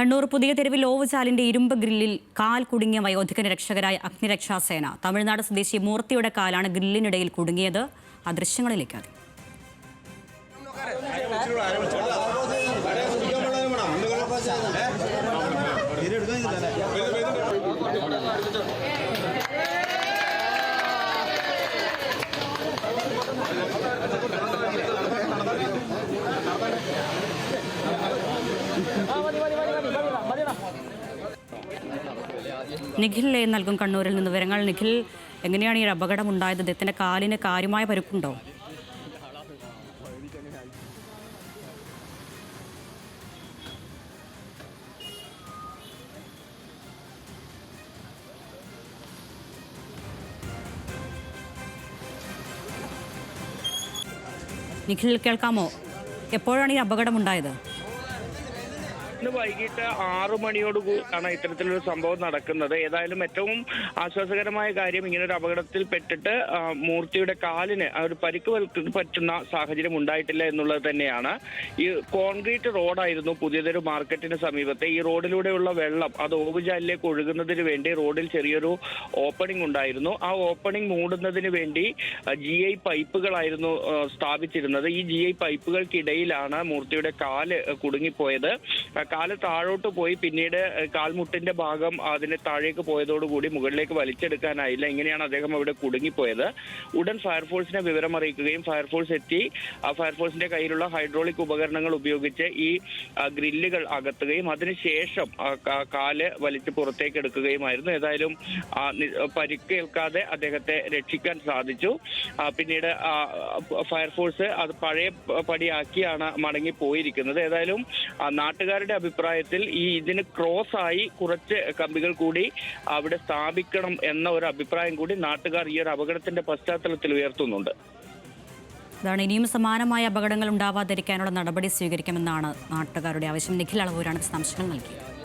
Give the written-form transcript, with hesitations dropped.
കണ്ണൂർ പുതിയ തെരുവിൽ ഓവുചാലിന്റെ ഇരുമ്പ് ഗ്രില്ലിൽ കാൽ കുടുങ്ങിയ വയോധികന് രക്ഷകരായ അഗ്നിരക്ഷാസേന. തമിഴ്നാട് സ്വദേശി മൂർത്തിയുടെ കാലാണ് ഗ്രില്ലിനിടയിൽ കുടുങ്ങിയത്. ആ ദൃശ്യങ്ങളിലേക്ക് ആദ്യം. നിഖിൽ നൽകും കണ്ണൂരിൽ നിന്ന് വിവരങ്ങൾ. നിഖിൽ, എങ്ങനെയാണ് ഈ അപകടം ഉണ്ടായത്? അദ്ദേഹത്തിന്റെ കാലിന് കാര്യമായ പരുക്കുണ്ടോ? നിഖിൽ, കേൾക്കാമോ? എപ്പോഴാണ് ഈ അപകടം ഉണ്ടായത്? ഇന്ന് വൈകിട്ട് 6 മണിയോടുകൂടിയാണ് ഇത്തരത്തിലൊരു സംഭവം നടക്കുന്നത്. ഏതായാലും ഏറ്റവും ആശ്വാസകരമായ കാര്യം, ഇങ്ങനൊരു അപകടത്തിൽ പെട്ടിട്ട് മൂർത്തിയുടെ കാലിന് ഒരു പരിക്ക് പറ്റുന്ന സാഹചര്യം ഉണ്ടായിട്ടില്ല എന്നുള്ളത് തന്നെയാണ്. ഈ കോൺക്രീറ്റ് റോഡായിരുന്നു പുതിയതൊരു മാർക്കറ്റിന് സമീപത്തെ. ഈ റോഡിലൂടെയുള്ള വെള്ളം അത് ഓവുചാലിലേക്ക് ഒഴുകുന്നതിന് വേണ്ടി റോഡിൽ ചെറിയൊരു ഓപ്പണിംഗ് ഉണ്ടായിരുന്നു. ആ ഓപ്പണിംഗ് മൂടുന്നതിന് വേണ്ടി GI പൈപ്പുകളായിരുന്നു സ്ഥാപിച്ചിരുന്നത്. ഈ GI പൈപ്പുകൾക്കിടയിലാണ് മൂർത്തിയുടെ കാല് കുടുങ്ങിപ്പോയത്. കാല് താഴോട്ട് പോയി പിന്നീട് കാൽമുട്ടിന്റെ ഭാഗം അതിന് താഴേക്ക് പോയതോടുകൂടി മുകളിലേക്ക് വലിച്ചെടുക്കാനായില്ല. ഇങ്ങനെയാണ് അദ്ദേഹം അവിടെ കുടുങ്ങിപ്പോയത്. ഉടൻ ഫയർഫോഴ്സിനെ വിവരം അറിയിക്കുകയും ഫയർഫോഴ്സ് എത്തി ഫയർഫോഴ്സിന്റെ കയ്യിലുള്ള ഹൈഡ്രോളിക് ഉപകരണങ്ങൾ ഉപയോഗിച്ച് ഈ ഗ്രില്ലുകൾ അകത്തുകയും അതിനുശേഷം കാല് വലിച്ച് പുറത്തേക്ക് എടുക്കുകയുമായിരുന്നു. ഏതായാലും പരിക്കേൽക്കാതെ അദ്ദേഹത്തെ രക്ഷിക്കാൻ സാധിച്ചു. പിന്നീട് ഫയർഫോഴ്സ് അത് പഴയ പടിയാക്കിയാണ് മടങ്ങി പോയിരിക്കുന്നത്. ഏതായാലും നാട്ടുകാരുടെ അഭിപ്രായത്തിൽ ഇതിന് ക്രോസ് ആയി കുറച്ച് കമ്പികൾ കൂടി അവിടെ സ്ഥാപിക്കണം എന്ന ഒരു അഭിപ്രായം കൂടി നാട്ടുകാർ ഈ ഒരു അപകടത്തിന്റെ പശ്ചാത്തലത്തിൽ ഉയർത്തുന്നുണ്ട്. അതാണ്, ഇനിയും സമാനമായ അപകടങ്ങൾ ഉണ്ടാവാതിരിക്കാനുള്ള നടപടി സ്വീകരിക്കുമെന്നാണ് നാട്ടുകാരുടെ ആവശ്യം. നിഖിൽ അളവൂരാണ് വിശദാംശങ്ങൾ നൽകിയത്.